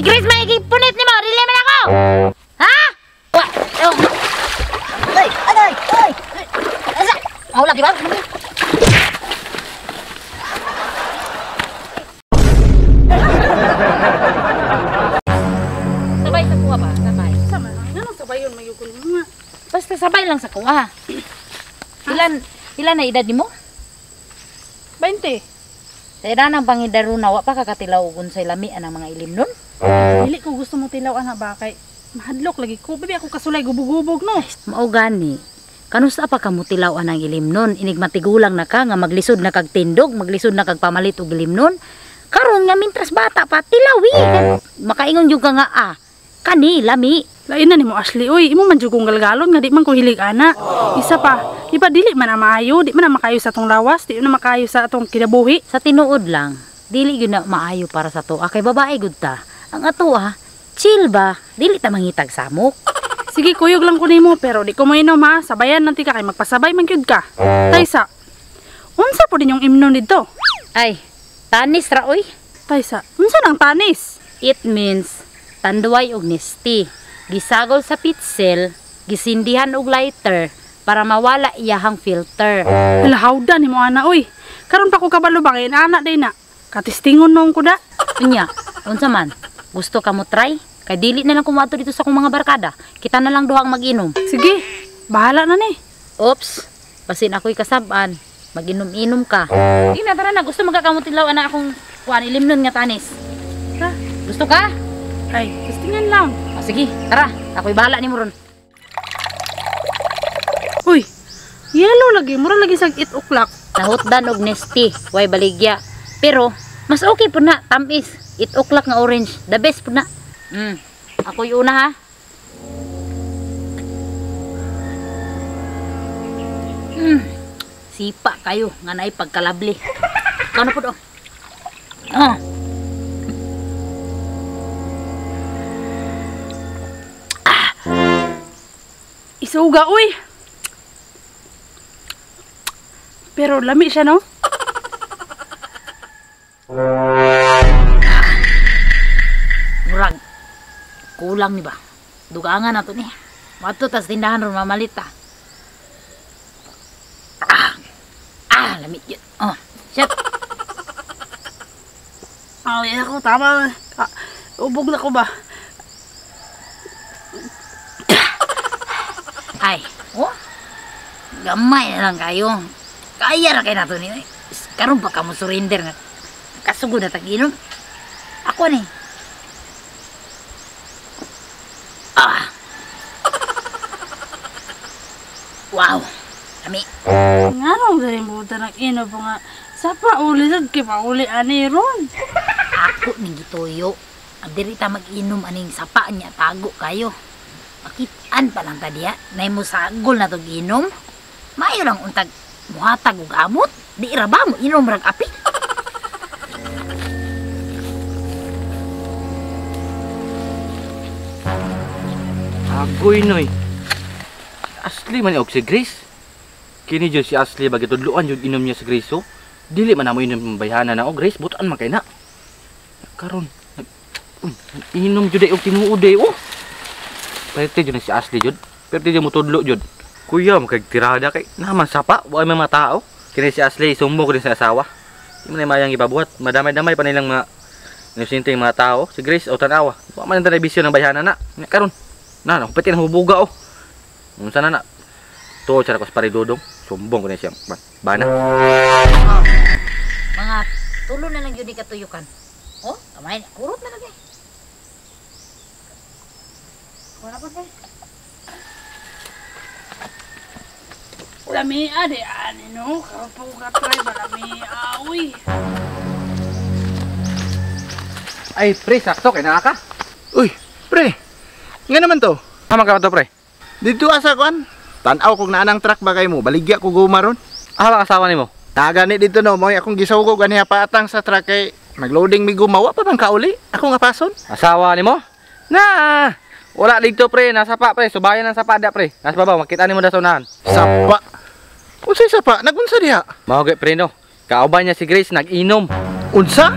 Si Grace maigipunit ni mo, dili man ako. Ha? Wa, ay, ay, ay. Asa? Mau lagi ba? Sabay sa kuha ba? Sabay. Sama lang. Ano sabay yun mayukon mo nga. Basta sabay lang sa kuha. Ilan na edad ni mo? 20. Sa edad ng pangidaro na wa pa kakatilaw kung sa lami ang mga ilim nun? Dili ko gusto mo tilaw anak ba kay mahadlok lagi ko. Bibi ako kasulay gubog-gubog no. Mao gani. Kanusta pa ka mo tilaw ang ilim nun? Inig matigulang na ka nga maglisod na kag tindog, maglisod na kag pamalit og ilim nun. Karon nga mintras bata pa tilawi. Makaingon jud ka nga kani lami. Lain na nimo Ashley oy, imo man jud kong galgalon nga di man ko hilig ana. Isa pa, di ba dili man na maayo, di man na makayo sa atong lawas, di man na makayo sa atong kinabuhi. Sa tinuod lang, dili gyud na maayo para sa to. Kay babae gud ta. Ang ato chill ba? Dili ta mangitag samok. Sige kuyog lang ko nimo pero di ko mainom ha. Sabayan nanti ka kay magpasabay man gyud ka. Taysa. Unsa po din yung imnon dito? Ay, tanis ra oy. Taysa, unsa nang tanis? It means tanduay og nesti. Gisagol sa pitsel, gisindihan og lighter para mawala iyahang filter. Alahawda nimo ana oy. Karon pa ko kabalo ba kay ana day na. Katistingon nung ko da. Unya, unsa man? Gusto ka mo try? Kay dili na lang kumato dito sa akong mga barkada. Kita na lang duhang mag-inom. Sige, bahala na ni. Oops, basin ako'y kasab-an. Mag-inom-inom ka. Di na, tara na. Gusto magkakamutilaw na akong kuhaan ilim nun nga tanis. Ha? Gusto ka? Ay, testingan lang. Sige, tara. Ako'y bahala ni mo ron. Uy, yellow lagi. Mura lagi sa 8 o'clock. Nahutdan og nesti. Way baligya. Pero, mas okay po na. Tamis. 8 o'clock nga orange. The best po na. Ako'y una ha. Sipa kayo. Nga naay pagkalabli. Ikaw na po do. Isuga, uy. Pero lami siya, no? Murag. Kulang ni ba? Dugangan na to ni. Mato tas tindahan ron mamalita. Lamit yun. Shit. Ay, ako, tama. Ubog na ko ba? Ay, gamay na lang kayo. Kaya na kayo na to ni. Karoon pa ka mo surrender nga. Kasugod na tag-inom. Ako ni. Wow. Lami. Nga nung dali mo tanang ino po nga. Sapa uli sad kay pauli ani ron. Ako ning gituyo. Ang diri ta mag-inom aning sapa niya tago kayo. Makitaan pa lang ta diha. Nay mo sagol na to ginom. Mayo lang untag muhatag og amot. Di ra ba mo inom rag api? Agoy noy. Ashley man og si Grace. Kini jud si Ashley bagi tudluan jud inom niya si Grace so. Dili man namo inom bayhana na og Grace butan man kay na. Karon inom jud ay og tinuod ay Pwede jud na si Ashley jud. Pwede jud mo tudlo jud. Kuya mo kay tirada kay naman sapa wa may mga tao. Kini si Ashley sumbong din sa asawa. Di man mayang ipabuhat. Madamay-damay pa nilang mga inusinting mga tao. Si Grace o tanawa. Wa man ta bisyo ng bayhana na. Karon na pati na hubuga unsa na to cara ko sa paridodong sumbong ko na siya bana. Mga tulo na lang yun di katuyukan. Kamay kurot na lagi. Wala pa kay. Lami ade ani no. Kapo ka try ba lami uy. Ay pre sakto kay naa ka. Uy, pre. Nga naman to. Mama ka to pre. Dito asa kuan. Tanaw kog naanang truck ba kay mo? Baligya ko gumaron. Ala asawa nimo. Gani dito no, mo akong gisawgo ganiha patang sa truck kay nagloading mi gumawa pa bang kauli? Ako nga pason. Asawa nimo? Na. Wala dito pre, nasa pa pre, subayan ang sapa da pre. Nasa babaw, makita nimo da sa unahan. Sapa. Unsay sapa? Nagunsa diha? Mao gay pre no. Kauban niya si Grace nag-inom. Unsa?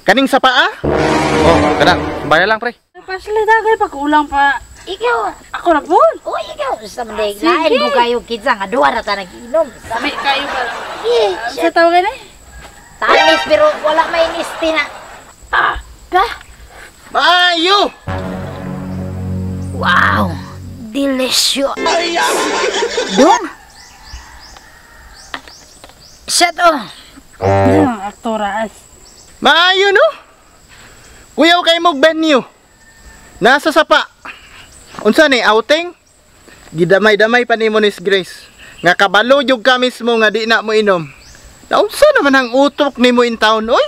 Kaning sa paa? Oh, kada. Baya lang pre. Pasli dagay pa kulang pa. Ikaw, Ako na po. uy, ikaw, sa manday, Sige. lain mo kayo, kitsa nga, duwa na ta nag-inom. Sabi kayo pa. Eh, Sa tawagan eh. tanis, pero wala may nisti na. Ah, ka? Maayo! Wow, delicious. Dong? Siya to. Aktoras. Maayo no? Kuyaw kay mog venue. Nasa sapa. Unsa ni outing? Gidamay-damay pa nimo ni Grace. Nga kabalo jud ka mismo nga di na mo inom. Naunsa naman ang utok nimo in town, oy?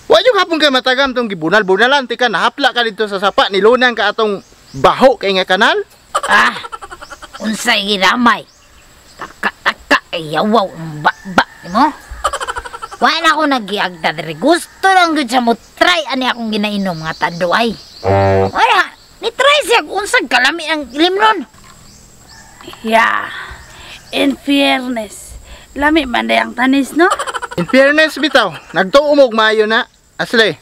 Wa jud hapon kay matagam tong gibunal-bunalan ti ka nahapla ka dito sa sapa nilunan ka atong baho kay nga kanal. Ah, unsay giramay. Taka-taka, ayawaw, ba, mo? Wala ako nag-iagda diri. Gusto lang gud siya mo try ani akong ginainom nga tanduay. Wala, ni-try siya kung unsang kalami ang limnon. Yeah. In fairness. Lami man day ang tanis no? In fairness bitaw, nagtuumog maayo na. Asli.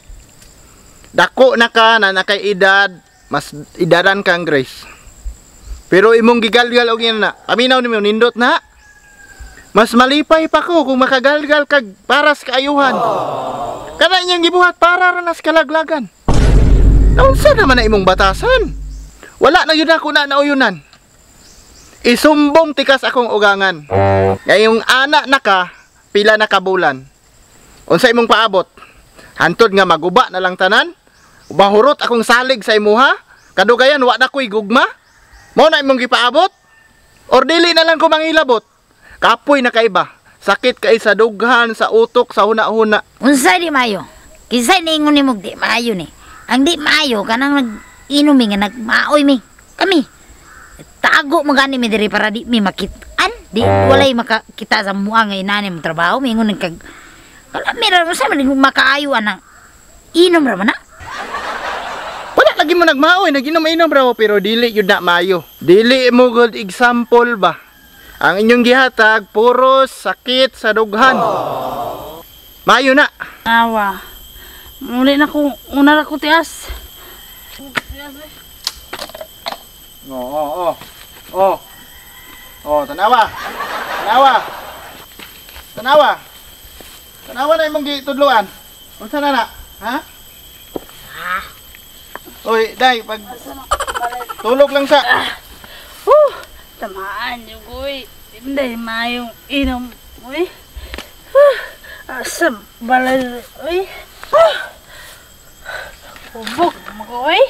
Dako na ka na nakay edad, mas idaran kang Grace. Pero imong gigalgal og yan na. Paminaw nimo nindot na. Mas malipay pa ko kung makagalgal kag paras kaayuhan. Kana inyong gibuhat para ranas kalaglagan. Naunsa naman na imong batasan? Wala na yun ako na nauyunan. Isumbong tikas akong ugangan. Ngayong anak na ka, pila na kabulan. Unsa imong paabot? Hantod nga maguba na lang tanan? Bahurot akong salig sa imuha? Kadugayan wa na ko'y gugma? Mao na imong gipaabot? Or dili na lang ko mangilabot? Kapoy na kaiba. Sakit kay sa dughan, sa utok, sa huna-huna. Unsay di mayo? Kisay niingon ni mong di maayo ni. Ang di maayo kanang nag-inom nga nagmaoy mi. Kami. Tago mo gani mi diri para di mi makitaan. Di walay makakita sa mua nga inani mo trabaho. Mingon nagkag... Wala, meron mo sa maling makaayo anang inom raman na. Wala lagi mo nagmaoy, naginom-inom raw pero dili yun na mayo. Dili mo good example ba? Ang inyong gihatag puro sakit sa dughan. Mayo na. Awa. Muli na ko, una na ko tias. Tanawa. Tanawa na imong gitudluan. Unsa na na? Ha? Oy, day, pag tulog lang sa. Tamaan yung uy. Hindi mayong inom. Uy. Asam balay. Uy. Ubok mo ko uy.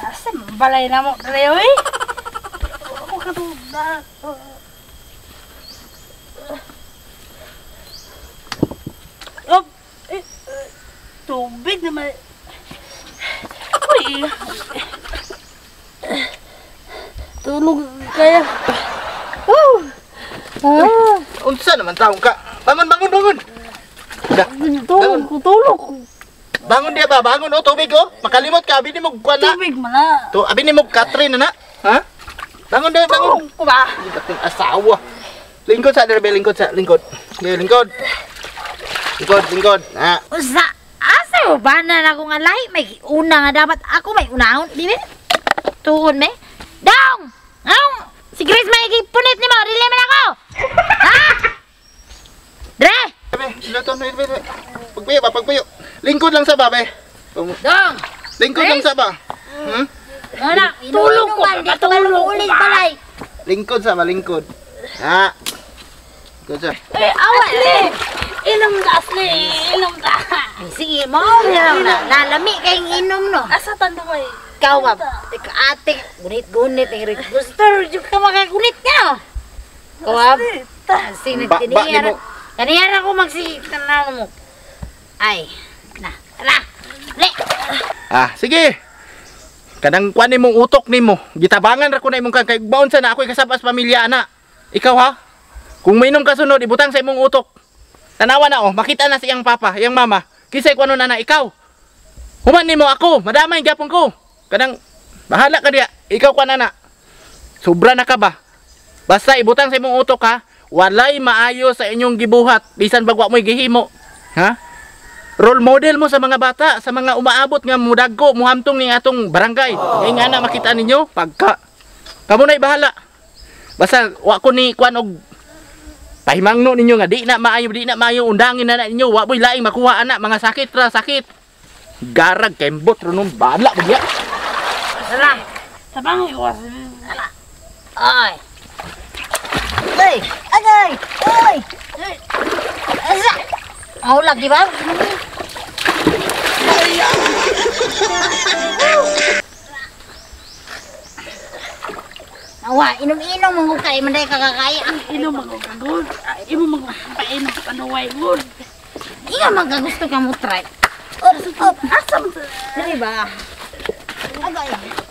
Asam balay na mo dali uy. Ako katulad. Op. Tubig naman. Uy. Tulog kaya. Unsa naman taong ka? Bangon. Tulog. Bangon dia ba? Bangon o tubig o. Makalimot ka abi ni mo kuan na. Tubig mana. To abi ni mo Catherine na. Ha? Bangon dia, bangon. Ko ba? Dating asawa. Lingkod sa derbe, lingkod. Okay, lingkod. Ha. Usa, asa ba na ako nga lahi? May una nga dapat ako may unahon. Di ba? Tuhon me. Dong! Ang! Si Grace may punit ni mo. Dili man ako! Ha? Dre! Pagpuyo. Lingkod lang sa ba, be. Dong! Lingkod lang sa ba. Ano? Tulog ko! Tulog ulit balay! Lingkod sa ba, lingkod. Ha. Lingkod sa. Awat ni. Inom ta asli. Inom ta. Sige, mo lang na. Nalami kayong inom, no? Asa tanduay. Ikaw, ma'am. Ika ate. Gunit. Gusto rin ka makagunit ka, no? Kawab. Sige, Ba- kaniyara ko magsikita mo. Ay. Na. Le. Sige. Kadang kuan nimong utok nimo. Gitabangan ra ko na imong kay baon sa na ako'y kasabas pamilya ana. Ikaw ha? Kung mainom ka sunod, ibutang sa imong utok. Tanawa na makita na si iyang papa, iyang mama. Kisay ko ano na ikaw. Human nimo ako, madamay gyapon ko. Kadang bahala ka diya. Ikaw ka na. Sobra na ka ba? Basta ibutang sa imong utok ha. Walay maayo sa inyong gibuhat bisan bagwa mo'y gihimo. Ha? role model mo sa mga bata, sa mga umaabot nga mudagko, muhamtong ni atong barangay. Kaya nga na makita ninyo, pagka kamo na'y bahala. Basta wa ko ni kuan og pahimangno ninyo nga di na maayo undangin na ninyo, wa boy laing makuha ana, mga sakit ra sakit. Garag kembot runon bala mo diya. Sala. Sabang ko. Ay. Ay, agay. Ay. Asa. Mau lagi ba? Awa, inom-inom mo kay manday kakakaya. Ino magugagod. Imo magpainom panuway gud. Iya magkagusto ka mo try. Oh, Asam. Dili ba? Agay.